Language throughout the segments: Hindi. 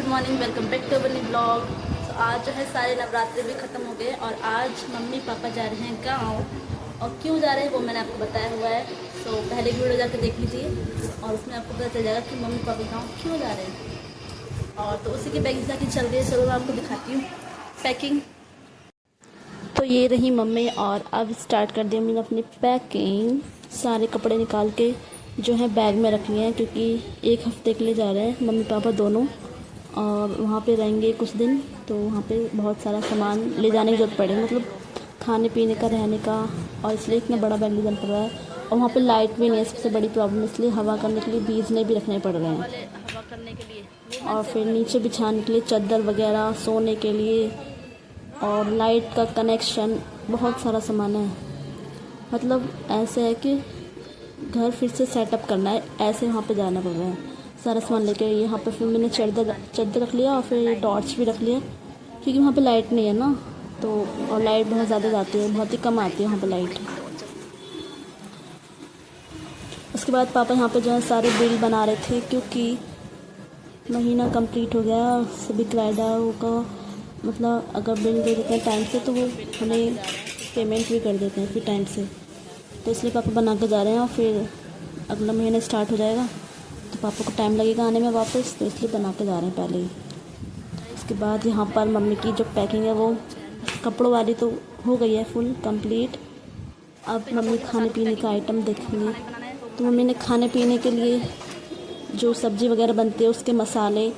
Good morning, welcome back to our new blog. तो आज जो है सारे नवरात्रि भी ख़त्म हो गए और आज मम्मी पापा जा रहे हैं गांव। और क्यों जा रहे हैं वो मैंने आपको बताया हुआ है। तो पहले की वीडियो जाकर देख लीजिए और उसमें आपको पता चल जाएगा कि मम्मी पापा गाँव क्यों जा रहे हैं। और तो उसी की पैकिंग की चल रही है। चलो मैं आपको दिखाती हूँ पैकिंग। तो ये रही मम्मी और अब स्टार्ट कर दी मम्मी ने अपनी पैकिंग। सारे कपड़े निकाल के जो है बैग में रख लिए हैं क्योंकि एक हफ्ते के लिए जा रहे हैं मम्मी पापा दोनों और वहाँ पे रहेंगे कुछ दिन। तो वहाँ पे बहुत सारा सामान ले जाने की जरूरत पड़ेगी, मतलब खाने पीने का, रहने का, और इसलिए इतना बड़ा बैग ले जाना पड़ रहा है। और वहाँ पे लाइट भी नहीं है, सबसे बड़ी प्रॉब्लम, इसलिए हवा करने के लिए बीज नहीं भी रखने पड़ रहे हैं। हवा करने के लिए और फिर नीचे बिछाने के लिए चादर वगैरह, सोने के लिए, और लाइट का कनेक्शन, बहुत सारा सामान है। मतलब ऐसे है कि घर फिर से सेटअप करना है, ऐसे वहाँ पे जाना पड़ रहा है सारा सामान लेके। यहाँ पे फिर मैंने चादर रख लिया और फिर टॉर्च भी रख लिया क्योंकि वहाँ पे लाइट नहीं है ना। तो और लाइट बहुत ज़्यादा जाती है, बहुत ही कम आती है वहाँ पे लाइट। उसके बाद पापा यहाँ पे जो है सारे बिल बना रहे थे क्योंकि महीना कंप्लीट हो गया सभी किराएदारों का। मतलब अगर बिल दे देते हैं टाइम से तो वो हमें पेमेंट भी कर देते हैं फिर टाइम से। तो इसलिए पापा बना के जा रहे हैं और फिर अगला महीना स्टार्ट हो जाएगा तो पापा को टाइम लगेगा आने में वापस, तो इसलिए बना के जा रहे हैं पहले ही। उसके बाद यहाँ पर मम्मी की जो पैकिंग है वो कपड़ों वाली तो हो गई है फुल कंप्लीट। अब मम्मी खाने पीने का आइटम देखेंगे। तो मम्मी ने खाने पीने के लिए जो सब्ज़ी वगैरह बनती है उसके मसाले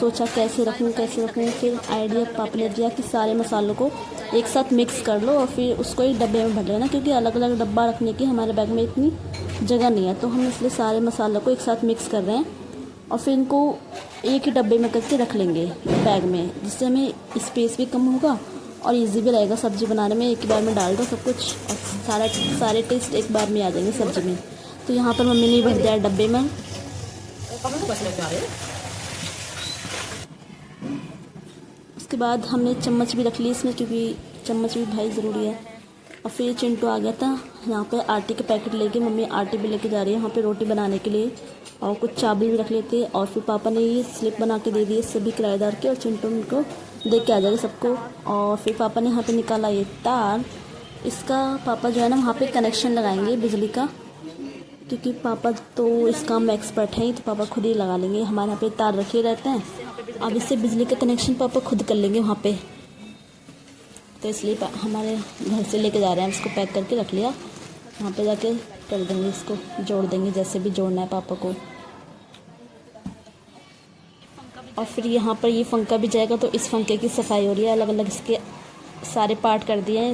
सोचा कैसे रखूँ। फिर आइडिया पापा ने दिया कि सारे मसालों को एक साथ मिक्स कर लो और फिर उसको एक डब्बे में भर लेना क्योंकि अलग अलग डब्बा रखने की हमारे बैग में इतनी जगह नहीं है। तो हम इसलिए सारे मसालों को एक साथ मिक्स कर रहे हैं और फिर इनको एक ही डब्बे में करके रख लेंगे बैग में, जिससे हमें स्पेस भी कम होगा और इजी भी रहेगा सब्ज़ी बनाने में। एक ही बार में डाल दो सब कुछ और सारे टेस्ट एक बार में आ जाएंगे सब्ज़ी में। तो यहाँ पर मम्मी ने भर दिया डब्बे में। उसके बाद हमने चम्मच भी रख ली इसमें क्योंकि चम्मच भी भाई ज़रूरी है। और फिर चिंटू आ गया था यहाँ पे आटे के पैकेट लेके। मम्मी आटे भी लेके जा रही है यहाँ पे रोटी बनाने के लिए और कुछ चावल भी रख लेते। और फिर पापा ने ये स्लिप बना के दे दी सभी किराएदार के और चिंटू उनको दे के आ जाएगा सबको। और फिर पापा ने यहाँ पे निकाला ये तार। इसका पापा जो है ना वहाँ पे कनेक्शन लगाएंगे बिजली का क्योंकि पापा तो इस काम में एक्सपर्ट हैं, तो पापा खुद ही लगा लेंगे। हमारे यहाँ पे तार रखे रहते हैं, अब इससे बिजली का कनेक्शन पापा खुद कर लेंगे वहाँ पे। तो इसलिए हमारे घर से लेके जा रहे हैं, इसको पैक करके रख लिया, वहाँ पे जाके कर देंगे, इसको जोड़ देंगे जैसे भी जोड़ना है पापा को। और फिर यहाँ पर ये पंखा भी जाएगा तो इस पंखे की सफाई हो रही है। अलग अलग इसके सारे पार्ट कर दिए हैं,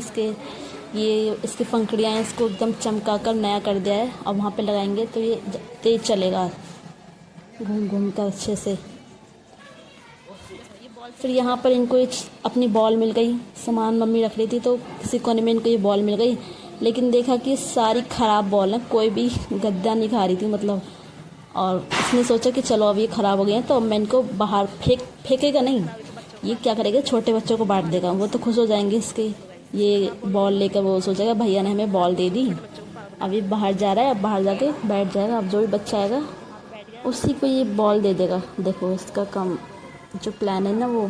इसकी पंखड़ियाँ हैं, इसको एकदम चमका कर नया कर दिया है। और वहाँ पे लगाएंगे तो ये तेज़ चलेगा घूम घूम कर अच्छे से। फिर यहाँ पर इनको एक अपनी बॉल मिल गई, सामान मम्मी रख रही थी तो किसी कोने में इनको ये बॉल मिल गई, लेकिन देखा कि सारी ख़राब बॉल है, कोई भी गद्दा नहीं खा रही थी मतलब। और इसने सोचा कि चलो अब ये ख़राब हो गए हैं तो अब मैं इनको बाहर फेंकेगा नहीं, ये क्या करेगा, छोटे बच्चों को बांट देगा, वो तो खुश हो जाएंगे इसके ये बॉल लेकर। वो सोचेगा भैया ने हमें बॉल दे दी, अब ये बाहर जा रहा है, अब बाहर जाके बैठ जाएगा। अब जो भी बच्चा आएगा उसी को ये बॉल दे देगा। देखो इसका काम जो प्लान है ना वो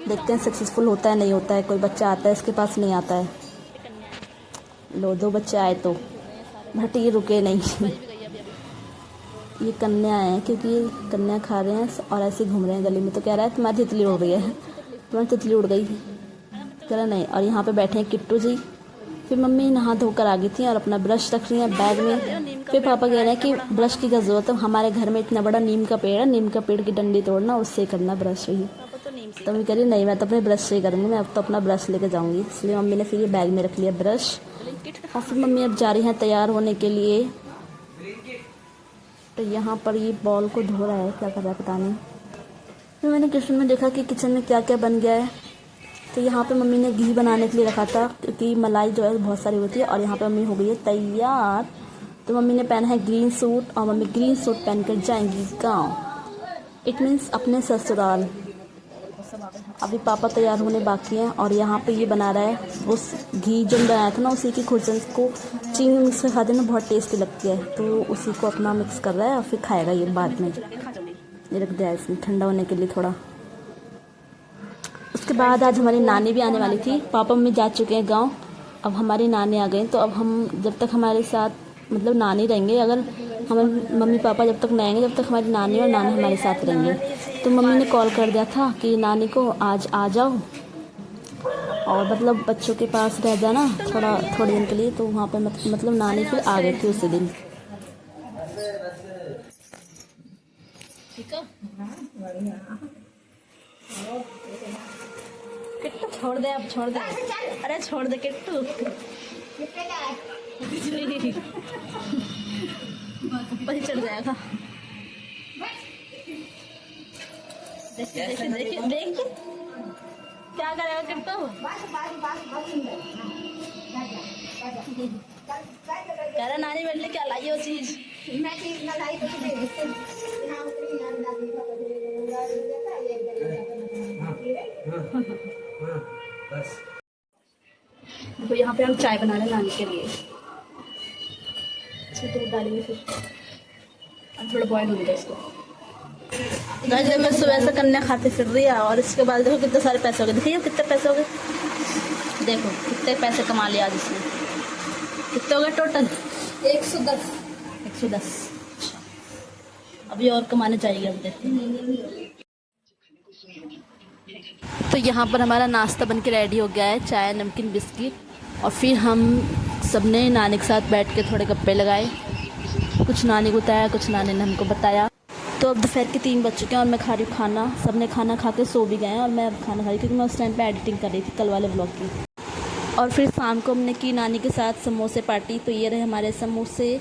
देखते हैं सक्सेसफुल होता है नहीं होता है। कोई बच्चा आता है इसके पास नहीं आता है। लो 2 बच्चे आए तो बट ये रुके नहीं ये कन्या है क्योंकि ये कन्या खा रहे हैं और ऐसे घूम रहे हैं गली में। तो कह रहा है तुम्हारी तितली उड़ गई है, तुम्हारी तितली उड़ गई, कह रहा नहीं। और यहाँ पे बैठे हैं किट्टू जी। फिर मम्मी नहा धोकर आ गई थी और अपना ब्रश रख रही है बैग में। फिर पापा कह रहे हैं कि ब्रश की क्या ज़रूरत है, हमारे घर में इतना बड़ा नीम का पेड़ है, नीम का पेड़ की डंडी तोड़ना उससे करना ब्रश ही। तो मैं कह रही नहीं, मैं तो अपने ब्रश से ही करूँगी, मैं अब तो अपना ब्रश लेके जाऊँगी। इसलिए मम्मी ने फिर ये बैग में रख लिया ब्रश। और फिर मम्मी अब जा रही हैं तैयार होने के लिए। तो यहाँ पर ये बॉल को धो रहा है, क्या कर रहा है पता नहीं। फिर मैंने किचन में देखा कि किचन में क्या क्या बन गया है। तो यहाँ पे मम्मी ने घी बनाने के लिए रखा था क्योंकि मलाई जो है बहुत सारी होती है। और यहाँ पे मम्मी हो गई है तैयार। तो मम्मी ने पहना है ग्रीन सूट और मम्मी ग्रीन सूट पहनकर जाएंगी गांव, इट मीन्स अपने ससुराल। अभी पापा तैयार होने बाकी हैं। और यहाँ पे ये बना रहा है उस घी जो बनाया था ना उसी की खुरचन को चीनी मिक्स कर खाते ना बहुत टेस्टी लगती है, तो उसी को अपना मिक्स कर रहा है और फिर खाएगा ये बाद में। ये रख दिया इसमें ठंडा होने के लिए थोड़ा। उसके बाद आज हमारी नानी भी आने वाली थी। पापा मम्मी जा चुके हैं गांव, अब हमारी नानी आ गई। तो अब हम जब तक हमारे साथ मतलब नानी रहेंगे, अगर हमारे मम्मी पापा जब तक नहीं आएंगे, जब तक हमारी नानी और नाना हमारे साथ रहेंगे। तो मम्मी ने कॉल कर दिया था कि नानी को आज आ जाओ और मतलब बच्चों के पास रह जाना थोड़े दिन के लिए। तो वहाँ पर मतलब नानी फिर आ गई थी उसी दिन। ठीक है, किट्टू छोड़ दे, अब छोड़ दे, अरे छोड़ दे किट्टू। ऊपर ही चढ़ जाएगा। देखिए देखिए देखिए देखिए क्या करेगा किट्टू। कह रहा नानी मेरे लिए क्या लाई वो चीज। देखो यहाँ पे हम चाय बना रहे हैं नानी के लिए। इसमें दूध डालेंगे, फिर थोड़ा बॉयल होगा इसको। गाइस देखो सुबह से कन्या खाते फिर रही है और इसके बाद देखो कितने सारे पैसे हो गए। देखिए कितने पैसे हो गए, देखो कितने पैसे कमा लिया आज इसने। कितने हो गए टोटल? 110। 110। अभी और कमाने चाहिए, अब देखते हैं। तो यहाँ पर हमारा नाश्ता बन के रेडी हो गया है, चाय नमकीन बिस्किट। और फिर हम सबने नानी के साथ बैठ के थोड़े गप्पे लगाए। कुछ नानी को बताया, कुछ नानी ने हमको बताया। तो अब दोपहर के 3 बज चुके हैं और मैं खा रही हूँ खाना। सबने खाना खा के सो भी गए हैं और मैं अब खाना खा रही, क्योंकि मैं उस टाइम पे एडिटिंग कर रही थी कल वाले ब्लॉग की। और फिर शाम को हमने की नानी के साथ समोसे पार्टी। तो ये रहे हमारे समोसे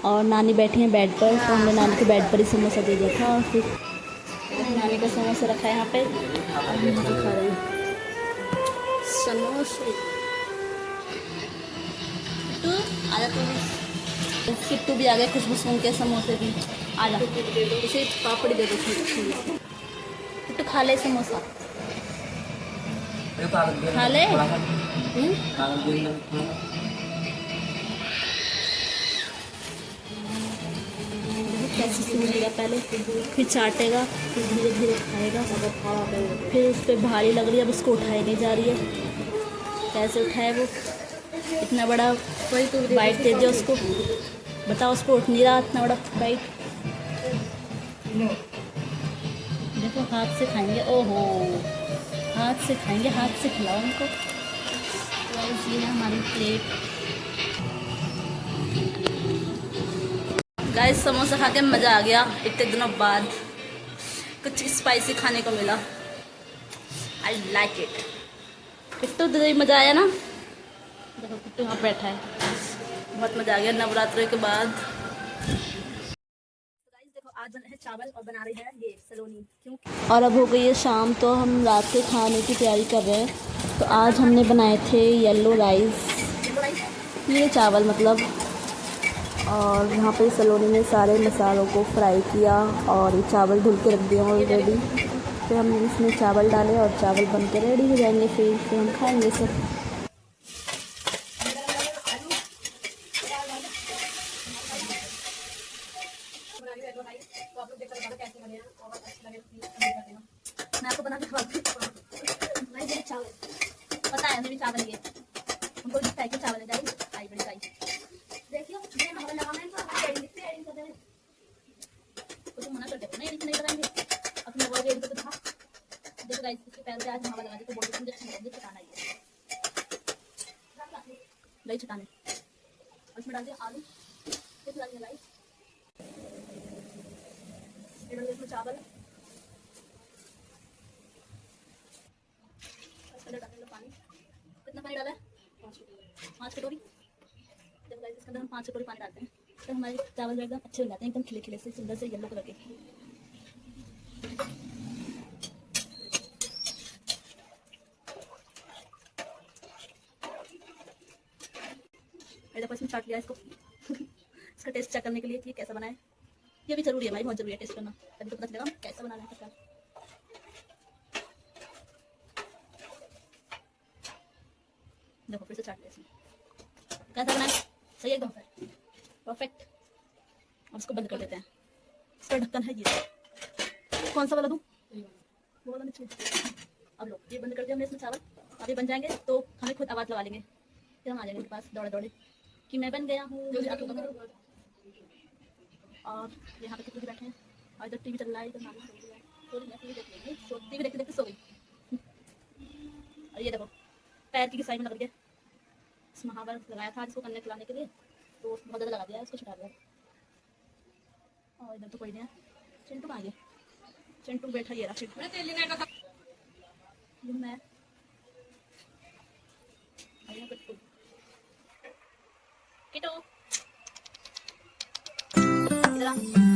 और नानी बैठी हैं बेड पर, तो हमने नानी के बेड पर ही समोसा दे दिया था। और फिर नानी का समोसा रखा है यहाँ पे और हम खा रहे हैं समोसे। किट्टू आजा, तू किट्टू भी आ गया, खुशबू सुन के समोसे भी। आजा इसे पापड़ी दे दो। किट्टू खा ले समोसा, खा ले। कैसे सूंघेगा पहले, फिर चाटेगा, फिर धीरे धीरे खाएगा। फिर उस पर भारी लग रही है, अब उसको उठाई नहीं जा रही है। कैसे उठाए वो, इतना बड़ा बाइट दे दिया उसको। बताओ, उसको उठ नहीं रहा इतना बड़ा बाइट। देखो हाथ से खाएंगे, ओहो हाथ से खाएंगे, हाथ से खिलाओ उनको। ये है हमारी प्लेट। गाइस समोसा खा के मज़ा आ गया, इतने दिनों बाद कुछ स्पाइसी खाने को मिला। I like it. किट्टू तो मज़ा आया ना। देखो किट्टू वहाँ बैठा है, बहुत मज़ा आ गया नवरात्रि के बाद। देखो आज बना है चावल और बना रही है ये सलोनी। क्यों? और अब हो गई है शाम, तो हम रात के खाने की तैयारी कर रहे हैं। तो आज हमने बनाए थे येलो राइस, ये चावल मतलब। और यहाँ पे सलोनी ने सारे मसालों को फ्राई किया और ये चावल धुल के रख दिया ऑलरेडी। फिर हम इसमें चावल डाले और चावल बन के रेडी हो जाएंगे। फिर हम खाएंगे सब। मैं आपको बना के खवाती हूँ। चावल पता है, मेरी चावल ये हमको चावल है आई बड़ी चाहिए। देखियो ये हमारा लगाना है, तो एडिटिंग कर दे। तो मना कर दे, नहीं एडिट नहीं कराएंगे अपने वो एडिट तो था। देखो गाइस इसके पैर पे आज हवा लगा दे तो बोल मुझे अच्छा लगे चटाना है। दही चटाने और इसमें डाल दिया आलू, फिर डाल दिया राइस, फिर डाल दिया चावल, डाल दिया पानी। कितना पानी डाला है? 5 कटोरी। जब गाइस इसके अंदर हम 5 कटोरी पानी डालते हैं तो हमारे चावल एकदम अच्छे हो जाते हैं, एकदम खिले खिले से सुंदर से येलो कलर के। देखो इसमें चाट लिया इसको इसका टेस्ट चेक करने के लिए कि कैसा बना है। ये भी जरूरी है भाई, बहुत जरूरी है टेस्ट करना, तभी तो पता चलेगा कैसा बनाना है सबका। देखो फिर से चाट लिया इसमें, कैसा बना है? सही एकदम परफेक्ट। और इसको बंद कर देते हैं। इसका ढक्कन है ये, कौन सा वाला दूं? वो वाला नहीं चाहिए। अब लो, ये बंद कर दिया हमने इसमें चावल। अब ये बन जाएंगे तो हमें खुद आवाज लगा लेंगे, फिर हम आ जाएंगे इनके पास दौड़े दौड़े कि मैं बन गया हूँ। और यहाँ पे कितने बैठे हैं और इधर टीवी चल रहा है, इधर नानी सो रही है, सो रही है, टीवी देख रही है, टीवी देखते देखते सो गई। और ये देखो पैर की घिसाई में लग रही है, इस महाभारत लगाया था इसको करने खिलाने के लिए, तो बहुत ज़्यादा लगा दिया, इसको छुटा दिया। और इधर तो कोई नहीं है। चिंटू कहाँ गया? चिंटू बैठा ही है चिंटू। मैं किटू इधर आ।